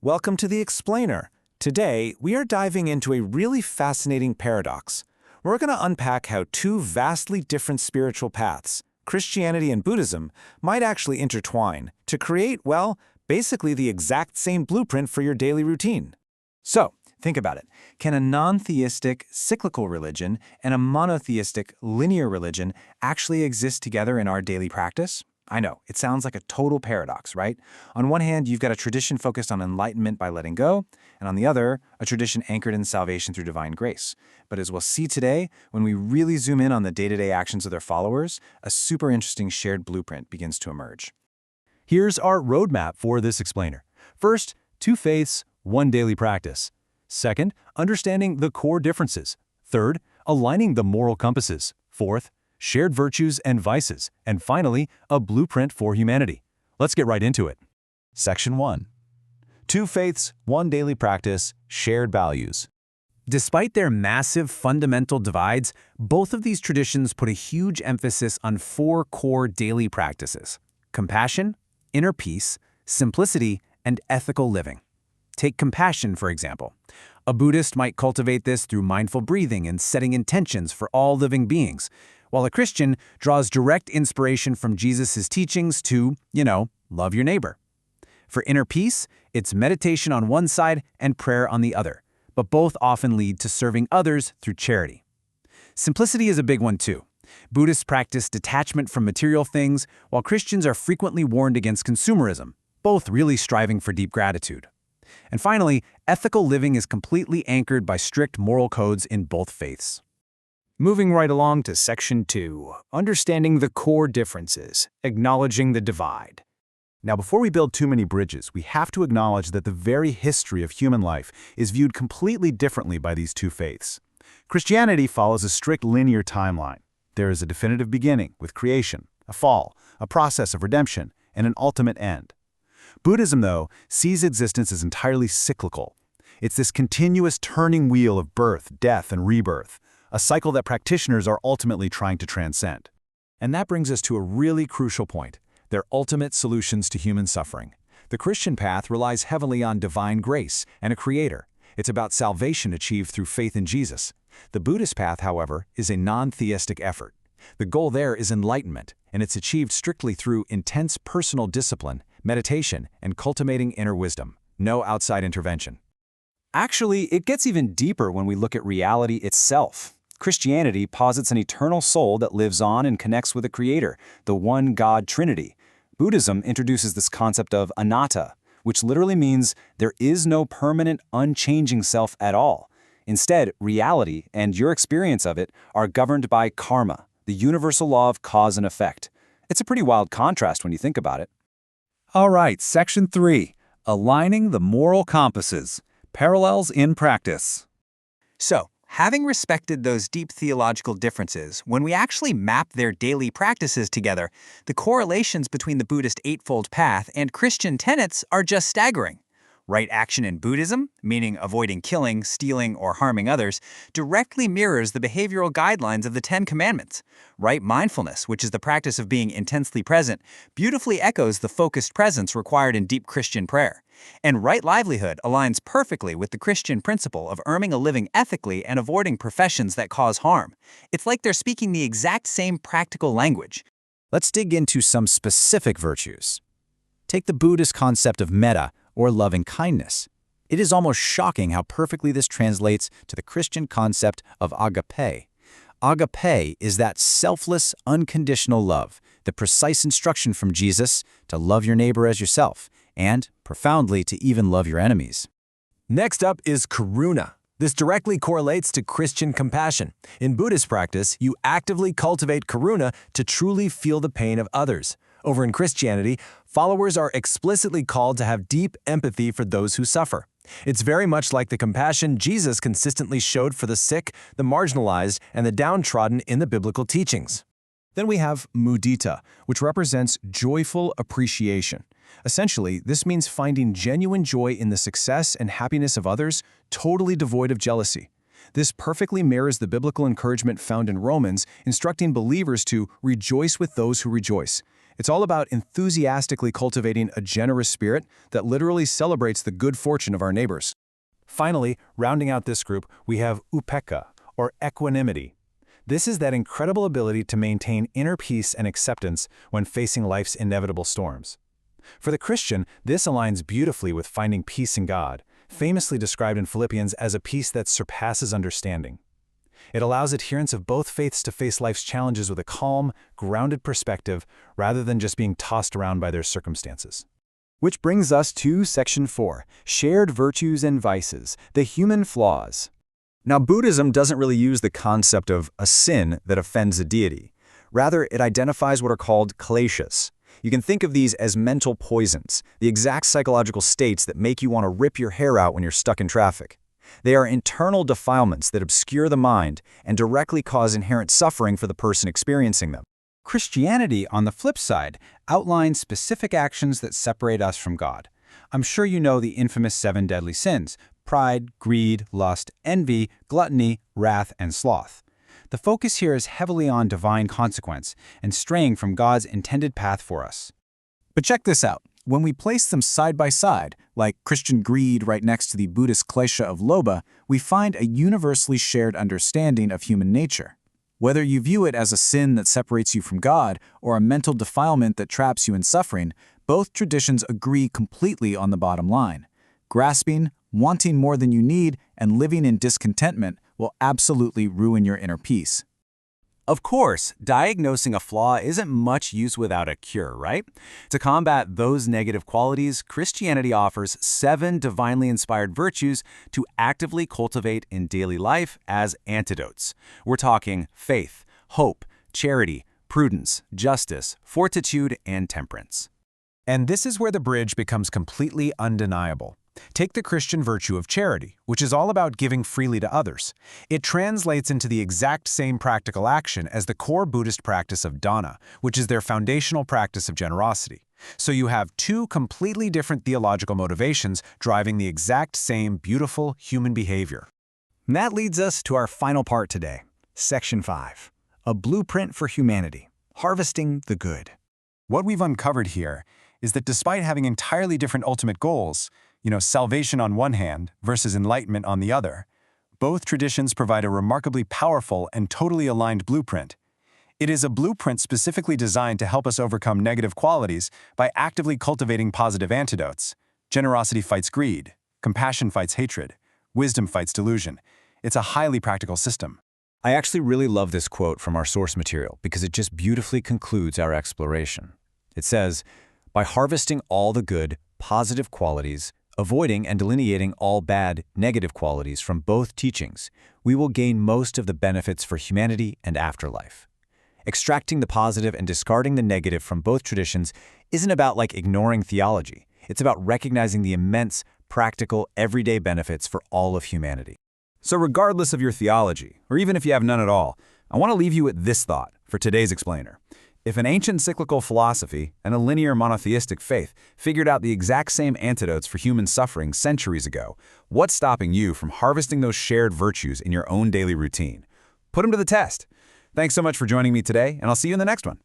Welcome to The Explainer. Today, we are diving into a really fascinating paradox. We're going to unpack how two vastly different spiritual paths, Christianity and Buddhism, might actually intertwine to create, well, basically the exact same blueprint for your daily routine. So, think about it. Can a non-theistic, cyclical religion and a monotheistic, linear religion actually exist together in our daily practice? I know, it sounds like a total paradox, right? On one hand, you've got a tradition focused on enlightenment by letting go, and on the other, a tradition anchored in salvation through divine grace. But as we'll see today, when we really zoom in on the day-to-day actions of their followers, a super interesting shared blueprint begins to emerge. Here's our roadmap for this explainer. First, two faiths, one daily practice. Second, understanding the core differences. Third, aligning the moral compasses. Fourth, shared virtues and vices. And finally, a blueprint for humanity. Let's get right into it. Section 1. Two faiths, one daily practice, shared values. Despite their massive fundamental divides, both of these traditions put a huge emphasis on four core daily practices: compassion, inner peace, simplicity, and ethical living. Take compassion, for example. A Buddhist might cultivate this through mindful breathing and setting intentions for all living beings, while a Christian draws direct inspiration from Jesus' teachings to, love your neighbor. For inner peace, it's meditation on one side and prayer on the other, but both often lead to serving others through charity. Simplicity is a big one too. Buddhists practice detachment from material things, while Christians are frequently warned against consumerism, both really striving for deep gratitude. And finally, ethical living is completely anchored by strict moral codes in both faiths. Moving right along to Section 2, understanding the core differences, acknowledging the divide. Now, before we build too many bridges, we have to acknowledge that the very history of human life is viewed completely differently by these two faiths. Christianity follows a strict linear timeline. There is a definitive beginning with creation, a fall, a process of redemption, and an ultimate end. Buddhism, though, sees existence as entirely cyclical. It's this continuous turning wheel of birth, death, and rebirth, a cycle that practitioners are ultimately trying to transcend. And that brings us to a really crucial point: their ultimate solutions to human suffering. The Christian path relies heavily on divine grace and a creator. It's about salvation achieved through faith in Jesus. The Buddhist path, however, is a non-theistic effort. The goal there is enlightenment, and it's achieved strictly through intense personal discipline, meditation, and cultivating inner wisdom. No outside intervention. Actually, it gets even deeper when we look at reality itself. Christianity posits an eternal soul that lives on and connects with a creator, the one God Trinity. Buddhism introduces this concept of anatta, which literally means there is no permanent, unchanging self at all. Instead, reality and your experience of it are governed by karma, the universal law of cause and effect. It's a pretty wild contrast when you think about it. All right, Section 3, aligning the moral compasses, parallels in practice. So, having respected those deep theological differences, when we actually map their daily practices together, the correlations between the Buddhist Eightfold Path and Christian tenets are just staggering. Right action in Buddhism, meaning avoiding killing, stealing, or harming others, directly mirrors the behavioral guidelines of the Ten Commandments. Right mindfulness, which is the practice of being intensely present, beautifully echoes the focused presence required in deep Christian prayer. And right livelihood aligns perfectly with the Christian principle of earning a living ethically and avoiding professions that cause harm. It's like they're speaking the exact same practical language. Let's dig into some specific virtues. Take the Buddhist concept of metta, or loving kindness. It is almost shocking how perfectly this translates to the Christian concept of agape. Agape is that selfless, unconditional love, the precise instruction from Jesus to love your neighbor as yourself, and, profoundly, to even love your enemies. Next up is karuna. This directly correlates to Christian compassion. In Buddhist practice, you actively cultivate karuna to truly feel the pain of others. Over in Christianity, followers are explicitly called to have deep empathy for those who suffer. It's very much like the compassion Jesus consistently showed for the sick, the marginalized, and the downtrodden in the biblical teachings. Then we have mudita, which represents joyful appreciation. Essentially, this means finding genuine joy in the success and happiness of others, totally devoid of jealousy. This perfectly mirrors the biblical encouragement found in Romans, instructing believers to rejoice with those who rejoice. It's all about enthusiastically cultivating a generous spirit that literally celebrates the good fortune of our neighbors. Finally, rounding out this group, we have upekkha, or equanimity. This is that incredible ability to maintain inner peace and acceptance when facing life's inevitable storms. For the Christian, this aligns beautifully with finding peace in God, famously described in Philippians as a peace that surpasses understanding. It allows adherents of both faiths to face life's challenges with a calm, grounded perspective rather than just being tossed around by their circumstances. Which brings us to Section 4, Shared Virtues and Vices, the Human Flaws. Now, Buddhism doesn't really use the concept of a sin that offends a deity. Rather, it identifies what are called kleshas. You can think of these as mental poisons, the exact psychological states that make you want to rip your hair out when you're stuck in traffic. They are internal defilements that obscure the mind and directly cause inherent suffering for the person experiencing them. Christianity, on the flip side, outlines specific actions that separate us from God. I'm sure you know the infamous 7 deadly sins: pride, greed, lust, envy, gluttony, wrath, and sloth. The focus here is heavily on divine consequence and straying from God's intended path for us. But check this out. When we place them side by side, like Christian greed right next to the Buddhist klesha of lobha, we find a universally shared understanding of human nature. Whether you view it as a sin that separates you from God or a mental defilement that traps you in suffering, both traditions agree completely on the bottom line. Grasping, wanting more than you need, and living in discontentment will absolutely ruin your inner peace. Of course, diagnosing a flaw isn't much use without a cure, right? To combat those negative qualities, Christianity offers 7 divinely inspired virtues to actively cultivate in daily life as antidotes. We're talking faith, hope, charity, prudence, justice, fortitude, and temperance. And this is where the bridge becomes completely undeniable. Take the Christian virtue of charity, which is all about giving freely to others. It translates into the exact same practical action as the core Buddhist practice of dana, which is their foundational practice of generosity. So you have 2 completely different theological motivations driving the exact same beautiful human behavior. And that leads us to our final part today, Section 5, A Blueprint for Humanity, Harvesting the Good. What we've uncovered here is that despite having entirely different ultimate goals, salvation on one hand versus enlightenment on the other, both traditions provide a remarkably powerful and totally aligned blueprint. It is a blueprint specifically designed to help us overcome negative qualities by actively cultivating positive antidotes. Generosity fights greed, compassion fights hatred, wisdom fights delusion. It's a highly practical system. I actually really love this quote from our source material because it just beautifully concludes our exploration. It says, "By harvesting all the good, positive qualities, avoiding and delineating all bad, negative qualities from both teachings, we will gain most of the benefits for humanity and afterlife." Extracting the positive and discarding the negative from both traditions isn't about ignoring theology. It's about recognizing the immense, practical, everyday benefits for all of humanity. So regardless of your theology, or even if you have none at all, I want to leave you with this thought for today's explainer. If an ancient cyclical philosophy and a linear monotheistic faith figured out the exact same antidotes for human suffering centuries ago, what's stopping you from harvesting those shared virtues in your own daily routine? Put them to the test. Thanks so much for joining me today, and I'll see you in the next one.